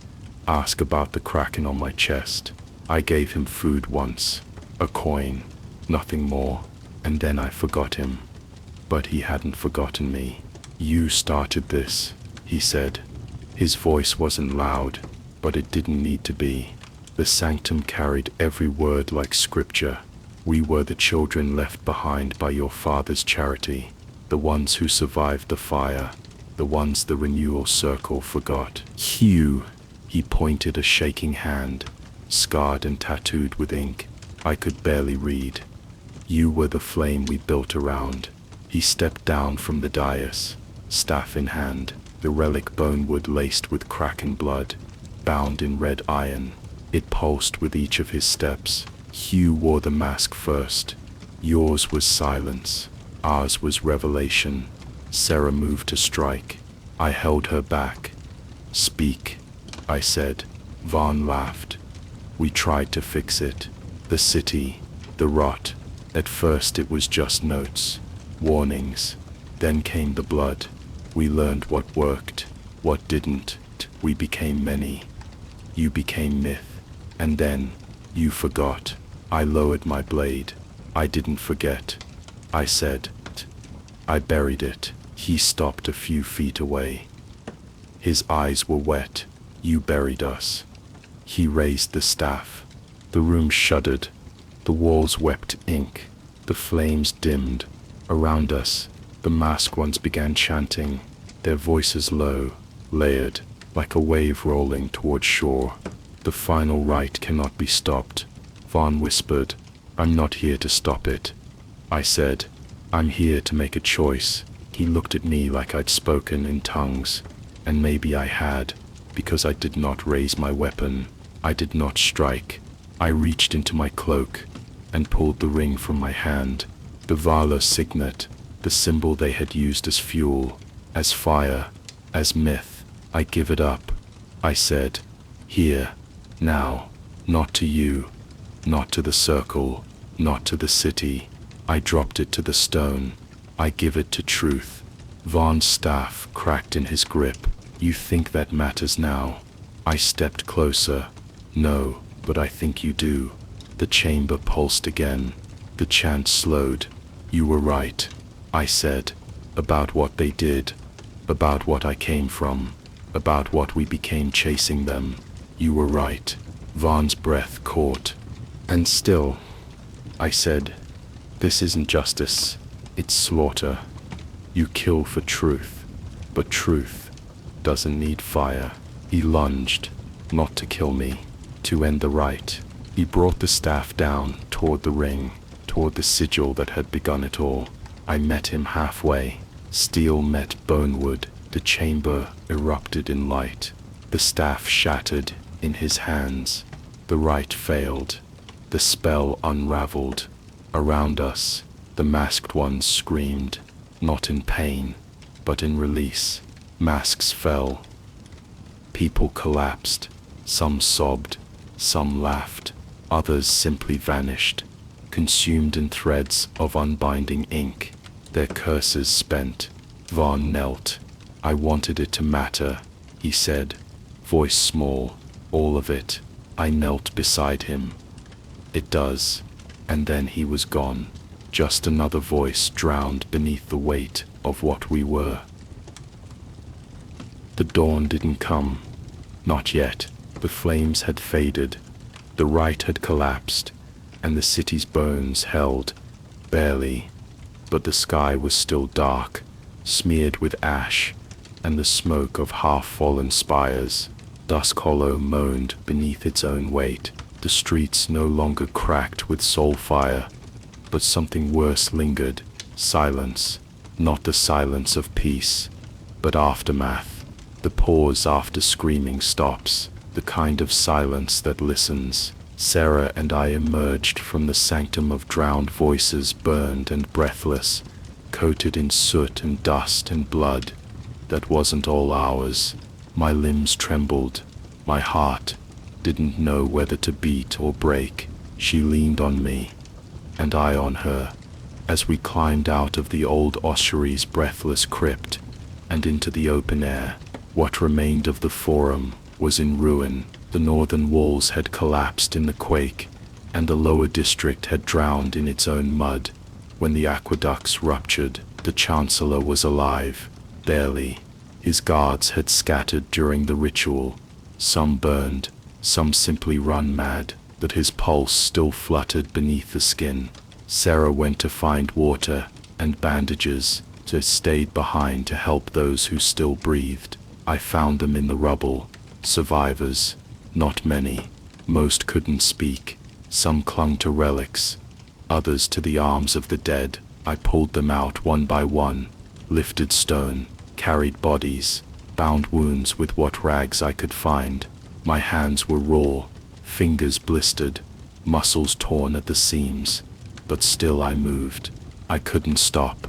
ask about the cracking on my chest. I gave him food once, a coin, nothing more, and then I forgot him. But he hadn't forgotten me. "You started this," he said. His voice wasn't loud, but it didn't need to be. The sanctum carried every word like scripture. We were the children left behind by your father's charity, the ones who survived the fire, the ones the renewal circle forgot. Hugh, he pointed a shaking hand, scarred and tattooed with ink. I could barely read. You were the flame we built around. He stepped down from the dais, staff in hand, the relic bonewood laced with Kraken blood, bound in red iron. It pulsed with each of his steps. Hugh wore the mask first. Yours was silence. Ours was revelation. Sarah moved to strike. I held her back. "Speak," I said. Vaughn laughed. "We tried to fix it. The city, the rot. At first it was just notes, warnings. Then came the blood. We learned what worked, what didn't. We became many. You became myth. And then, you forgot." I lowered my blade. "I didn't forget," I said. "I buried it." He stopped a few feet away. His eyes were wet. "You buried us." He raised the staff. The room shuddered. The walls wept ink. The flames dimmed. Around us, the masked ones began chanting, their voices low, layered, like a wave rolling toward shore. "The final rite cannot be stopped," Vaughn whispered. "I'm not here to stop it," I said. "I'm here to make a choice." He looked at me like I'd spoken in tongues, and maybe I had, because I did not raise my weapon. I did not strike. I reached into my cloak and pulled the ring from my hand, the Vala signet, the symbol they had used as fuel, as fire, as myth. "I give it up," I said. "Here, now, not to you, not to the circle, not to the city." I dropped it to the stone. "I give it to truth." Vaughn's staff cracked in his grip. "You think that matters now?" I stepped closer. "No, but I think you do." The chamber pulsed again. The chant slowed. "You were right," I said, "about what they did, about what I came from, about what we became chasing them. You were right." Vaughn's breath caught. "And still," I said, "this isn't justice, it's slaughter. You kill for truth, but truth doesn't need fire." He lunged, not to kill me, to end the rite. He brought the staff down toward the ring, toward the sigil that had begun it all. I met him halfway. Steel met bonewood. The chamber erupted in light. The staff shattered in his hands. The rite failed. The spell unraveled. Around us, the masked ones screamed, not in pain, but in release. Masks fell. People collapsed. Some sobbed. Some laughed. Others simply vanished, consumed in threads of unbinding ink. Their curses spent. Vaughn knelt. "I wanted it to matter," he said, voice small, "all of it." I knelt beside him. "It does." And then he was gone. Just another voice drowned beneath the weight of what we were. The dawn didn't come. Not yet. The flames had faded. The rite had collapsed, and the city's bones held, barely. But the sky was still dark, smeared with ash, and the smoke of half-fallen spires. Dusk Hollow moaned beneath its own weight. The streets no longer cracked with soul fire, but something worse lingered. Silence. Not the silence of peace, but aftermath. The pause after screaming stops. The kind of silence that listens. Sarah and I emerged from the sanctum of drowned voices, burned and breathless, coated in soot and dust and blood. That wasn't all ours. My limbs trembled. My heart didn't know whether to beat or break. She leaned on me, and I on her, as we climbed out of the old ossuary's breathless crypt and into the open air. What remained of the forum was in ruin. The northern walls had collapsed in the quake, and the lower district had drowned in its own mud. When the aqueducts ruptured, the Chancellor was alive, barely. His guards had scattered during the ritual. Some burned, some simply run mad, but his pulse still fluttered beneath the skin. Sarah went to find water and bandages. She stayed behind to help those who still breathed. I found them in the rubble. Survivors. Not many. Most couldn't speak. Some clung to relics, others to the arms of the dead. I pulled them out one by one, lifted stone, carried bodies, bound wounds with what rags I could find. My hands were raw, fingers blistered, muscles torn at the seams, but still I moved. I couldn't stop.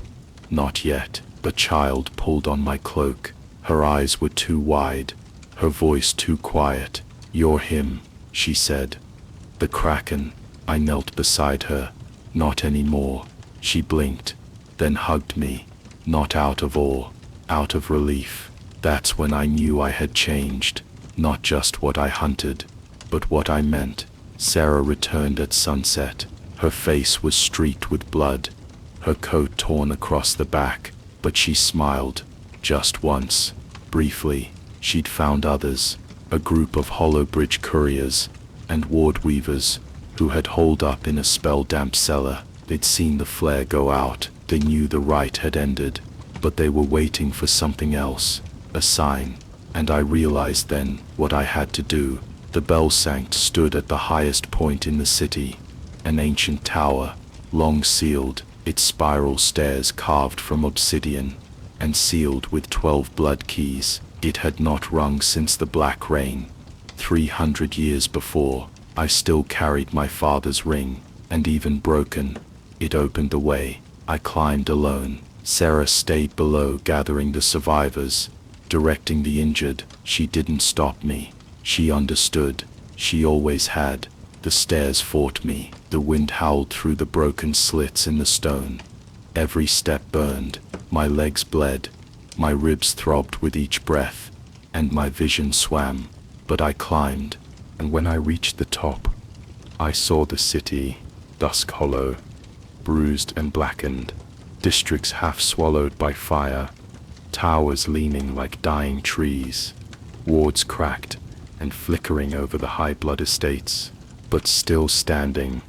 Not yet. The child pulled on my cloak. Her eyes were too wide, her voice too quiet. "You're him," she said. "The Kraken." I knelt beside her. "Not anymore." She blinked, then hugged me. Not out of awe, out of relief. That's when I knew I had changed. Not just what I hunted, but what I meant. Sarah returned at sunset. Her face was streaked with blood, her coat torn across the back, but she smiled. Just once. Briefly. She'd found others. A group of Hollow Bridge couriers and ward weavers who had holed up in a spell-damp cellar. They'd seen the flare go out. They knew the rite had ended, but they were waiting for something else, a sign. And I realized then what I had to do. The Bellsanct stood at the highest point in the city, an ancient tower, long sealed, its spiral stairs carved from obsidian, and sealed with 12 blood keys. It had not rung since the Black Rain. 300 years before, I still carried my father's ring, and even broken, it opened the way. I climbed alone. Sarah stayed below gathering the survivors, directing the injured. She didn't stop me. She understood. She always had. The stairs fought me. The wind howled through the broken slits in the stone. Every step burned. My legs bled. My ribs throbbed with each breath, and my vision swam. But I climbed, and when I reached the top, I saw the city, Dusk Hollow, bruised and blackened, districts half swallowed by fire, towers leaning like dying trees, wards cracked and flickering over the high-blood estates, but still standing,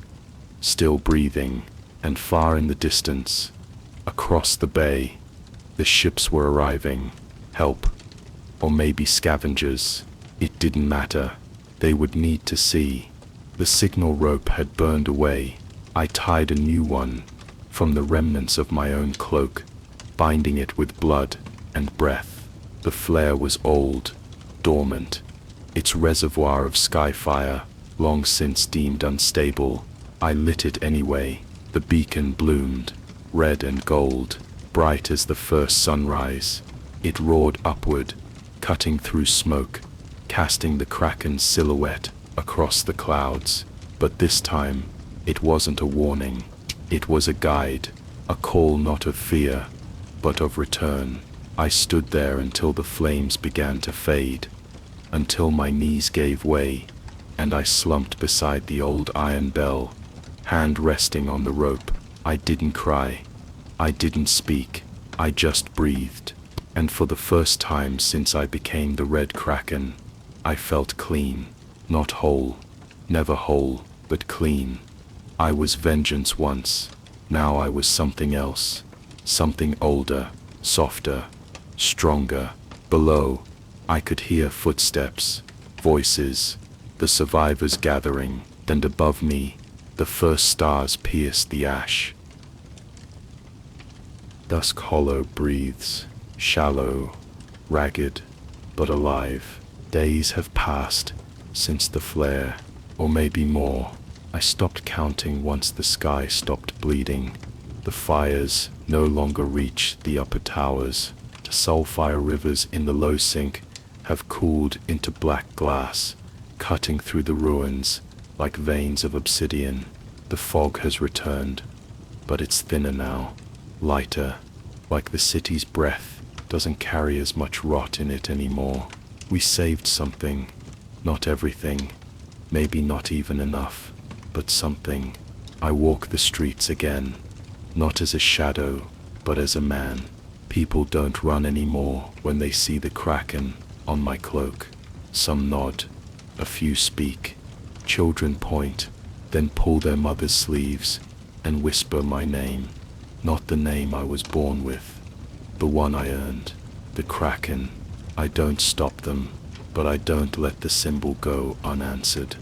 still breathing. And far in the distance, across the bay, the ships were arriving. Help, or maybe scavengers. It didn't matter. They would need to see. The signal rope had burned away. I tied a new one from the remnants of my own cloak, binding it with blood and breath. The flare was old, dormant, its reservoir of skyfire long since deemed unstable. I lit it anyway. The beacon bloomed, red and gold, bright as the first sunrise. It roared upward, cutting through smoke, casting the Kraken's silhouette across the clouds. But this time, it wasn't a warning. It was a guide, a call not of fear, but of return. I stood there until the flames began to fade, until my knees gave way, and I slumped beside the old iron bell, hand resting on the rope. I didn't cry. I didn't speak. I just breathed. And for the first time since I became the Red Kraken, I felt clean. Not whole. Never whole, but clean. I was vengeance once. Now I was something else. Something older, softer, stronger. Below, I could hear footsteps, voices, the survivors gathering, and above me, the first stars pierced the ash. Dusk hollow breathes, shallow, ragged, but alive. Days have passed since the flare, or maybe more. I stopped counting once the sky stopped bleeding. The fires no longer reach the upper towers. The sulfire rivers in the low sink have cooled into black glass, cutting through the ruins like veins of obsidian. The fog has returned, but it's thinner now, lighter, like the city's breath doesn't carry as much rot in it anymore. We saved something, not everything, maybe not even enough, but something. I walk the streets again, not as a shadow, but as a man. People don't run anymore when they see the Kraken on my cloak. Some nod, a few speak. Children point, then pull their mother's sleeves and whisper my name. Not the name I was born with, the one I earned, the Kraken. I don't stop them, but I don't let the symbol go unanswered.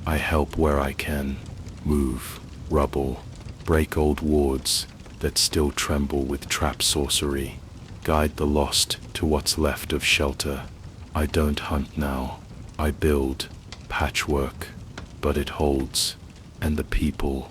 I help where I can, move, rubble, break old wards that still tremble with trap sorcery, guide the lost to what's left of shelter. I don't hunt now, I build, patchwork, but it holds, and the people,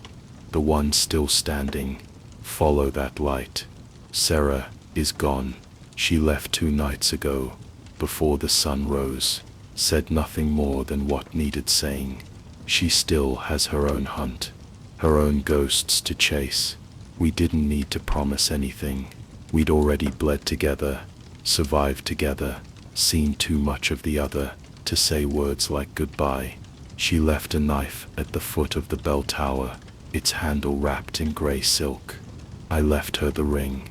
the ones still standing, follow that light. Sarah is gone. She left 2 nights ago, before the sun rose, said nothing more than what needed saying. She still has her own hunt, her own ghosts to chase. We didn't need to promise anything. We'd already bled together, survived together, seen too much of the other to say words like goodbye. She left a knife at the foot of the bell tower, its handle wrapped in grey silk. I left her the ring.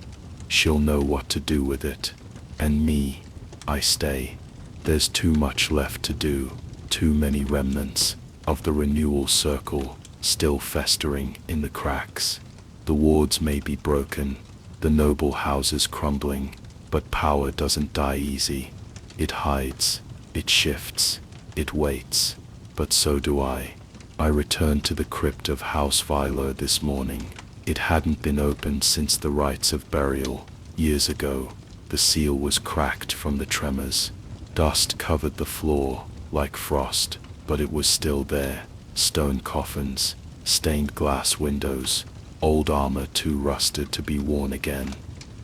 She'll know what to do with it. And me, I stay. There's too much left to do, too many remnants of the renewal circle still festering in the cracks. The wards may be broken, the noble houses crumbling, but power doesn't die easy. It hides, it shifts, it waits, but so do I. I returned to the crypt of House Vilo this morning. It hadn't been opened since the rites of burial, years ago. The seal was cracked from the tremors. Dust covered the floor like frost, but it was still there. Stone coffins, stained glass windows, old armor too rusted to be worn again.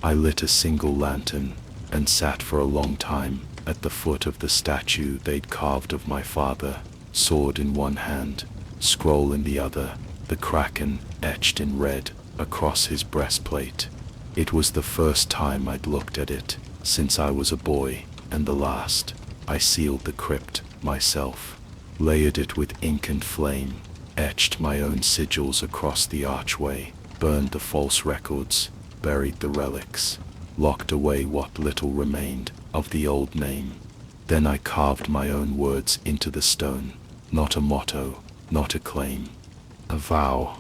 I lit a single lantern and sat for a long time at the foot of the statue they'd carved of my father, sword in one hand, scroll in the other, the Kraken etched in red across his breastplate. It was the first time I'd looked at it since I was a boy, and the last. I sealed the crypt myself, layered it with ink and flame, etched my own sigils across the archway, burned the false records, buried the relics, locked away what little remained of the old name. Then I carved my own words into the stone, not a motto, not a claim, a vow.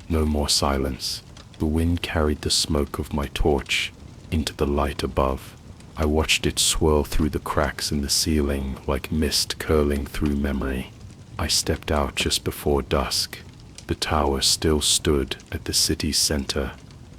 No more silence. The wind carried the smoke of my torch into the light above. I watched it swirl through the cracks in the ceiling like mist curling through memory. I stepped out just before dusk. The tower still stood at the city's center,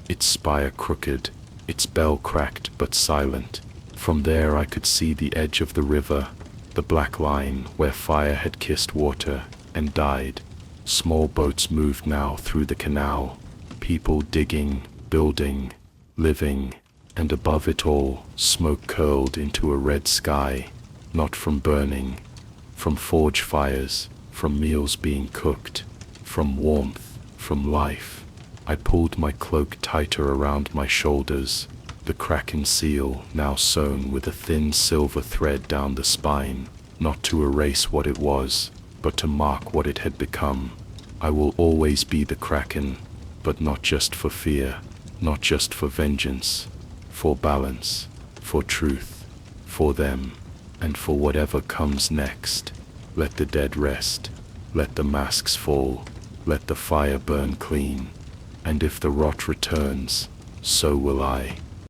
its spire crooked, its bell cracked but silent. From there I could see the edge of the river, the black line where fire had kissed water. and died. Small boats moved now through the canal, people digging, building, living, and above it all, smoke curled into a red sky, not from burning, from forge fires, from meals being cooked, from warmth, from life. I pulled my cloak tighter around my shoulders, the Kraken seal now sewn with a thin silver thread down the spine, not to erase what it was, but to mark what it had become. I will always be the Kraken, but not just for fear, not just for vengeance, for balance, for truth, for them, and for whatever comes next. Let the dead rest, let the masks fall, let the fire burn clean, and if the rot returns, so will I.